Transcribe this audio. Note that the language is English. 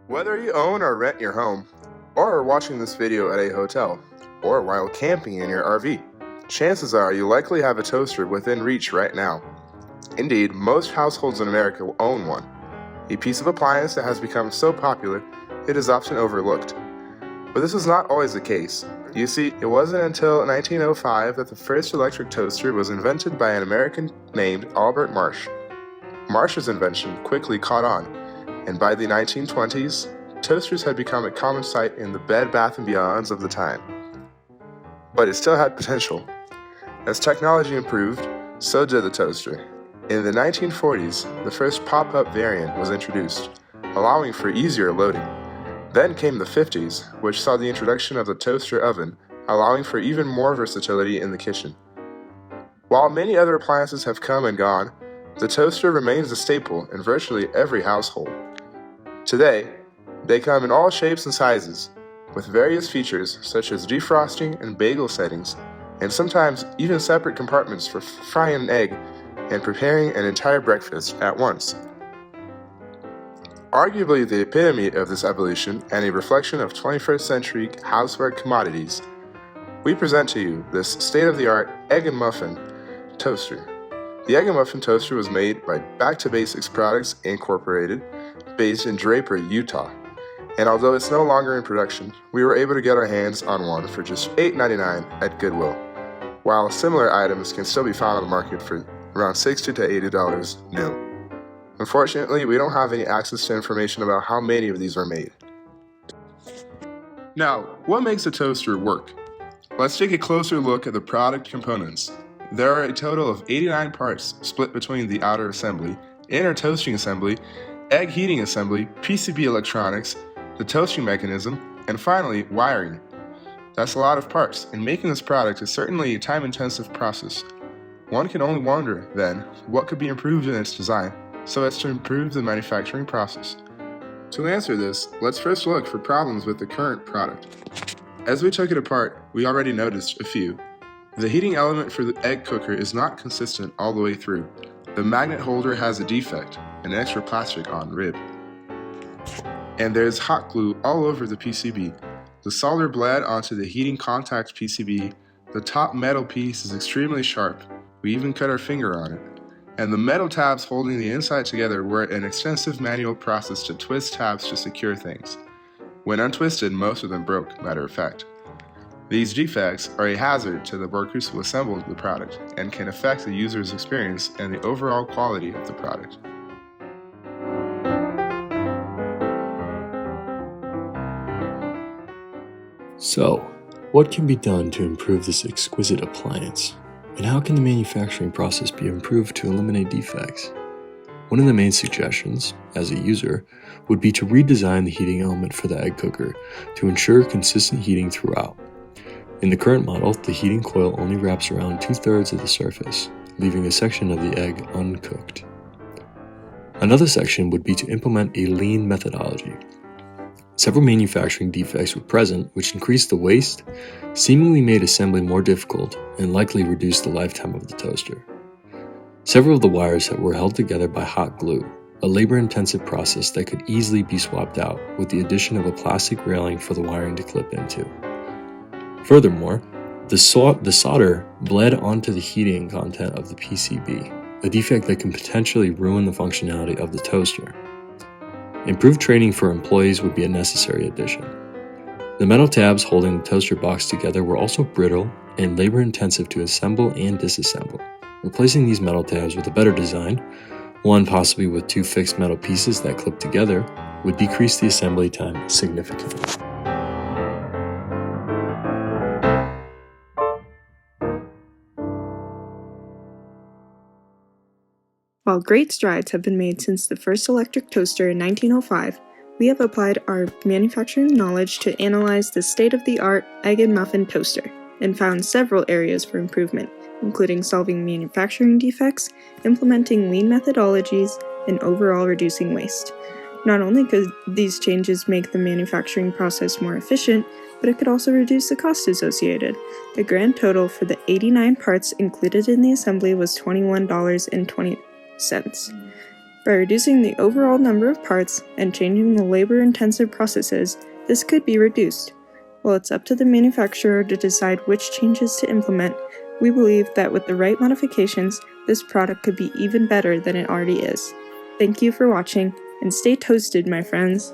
Whether you own or rent your home, or are watching this video at a hotel, or while camping in your RV, chances are you likely have a toaster within reach right now. Indeed, most households in America will own one, a piece of appliance that has become so popular it is often overlooked. But this is not always the case. You see, it wasn't until 1905 that the first electric toaster was invented by an American named Albert Marsh. Marsh's invention quickly caught on, and by the 1920s, toasters had become a common sight in the Bed Bath & Beyonds of the time. But it still had potential. As technology improved, so did the toaster. In the 1940s, the first pop-up variant was introduced, allowing for easier loading. Then came the 50s, which saw the introduction of the toaster oven, allowing for even more versatility in the kitchen. While many other appliances have come and gone, the toaster remains a staple in virtually every household. Today, they come in all shapes and sizes, with various features such as defrosting and bagel settings, and sometimes even separate compartments for frying an egg and preparing an entire breakfast at once. Arguably the epitome of this evolution and a reflection of 21st century housework commodities, we present to you this state-of-the-art Egg and Muffin toaster. The Egg and Muffin toaster was made by Back to Basics Products Incorporated, based in Draper, Utah. And although it's no longer in production, we were able to get our hands on one for just $8.99 at Goodwill, while similar items can still be found on the market for around $60 to $80 new. Unfortunately, we don't have any access to information about how many of these are made. Now, what makes a toaster work? Let's take a closer look at the product components. There are a total of 89 parts split between the outer assembly, inner toasting assembly, egg heating assembly, PCB electronics, the toasting mechanism, and finally, wiring. That's a lot of parts, and making this product is certainly a time-intensive process. One can only wonder, then, what could be improved in its design so as to improve the manufacturing process. To answer this, let's first look for problems with the current product. As we took it apart, we already noticed a few. The heating element for the egg cooker is not consistent all the way through. The magnet holder has a defect, an extra plastic on rib. And there's hot glue all over the PCB. The solder bled onto the heating contact PCB. The top metal piece is extremely sharp. We even cut our finger on it. And the metal tabs holding the inside together were an extensive manual process to twist tabs to secure things. When untwisted, most of them broke, matter of fact. These defects are a hazard to the workers who assembled the product and can affect the user's experience and the overall quality of the product. So, what can be done to improve this exquisite appliance? And how can the manufacturing process be improved to eliminate defects? One of the main suggestions, as a user, would be to redesign the heating element for the egg cooker to ensure consistent heating throughout. In the current model, the heating coil only wraps around 2/3 of the surface, leaving a section of the egg uncooked. Another section would be to implement a lean methodology. Several manufacturing defects were present, which increased the waste, seemingly made assembly more difficult, and likely reduced the lifetime of the toaster. Several of the wires were held together by hot glue, a labor-intensive process that could easily be swapped out with the addition of a plastic railing for the wiring to clip into. Furthermore, the solder bled onto the heating content of the PCB, a defect that can potentially ruin the functionality of the toaster. Improved training for employees would be a necessary addition. The metal tabs holding the toaster box together were also brittle and labor-intensive to assemble and disassemble. Replacing these metal tabs with a better design, one possibly with two fixed metal pieces that clip together, would decrease the assembly time significantly. While great strides have been made since the first electric toaster in 1905, we have applied our manufacturing knowledge to analyze the state-of-the-art egg and muffin toaster and found several areas for improvement, including solving manufacturing defects, implementing lean methodologies, and overall reducing waste. Not only could these changes make the manufacturing process more efficient, but it could also reduce the cost associated. The grand total for the 89 parts included in the assembly was $21.20. sense. By reducing the overall number of parts and changing the labor-intensive processes, this could be reduced. While it's up to the manufacturer to decide which changes to implement, we believe that with the right modifications, this product could be even better than it already is. Thank you for watching, and stay toasted, my friends!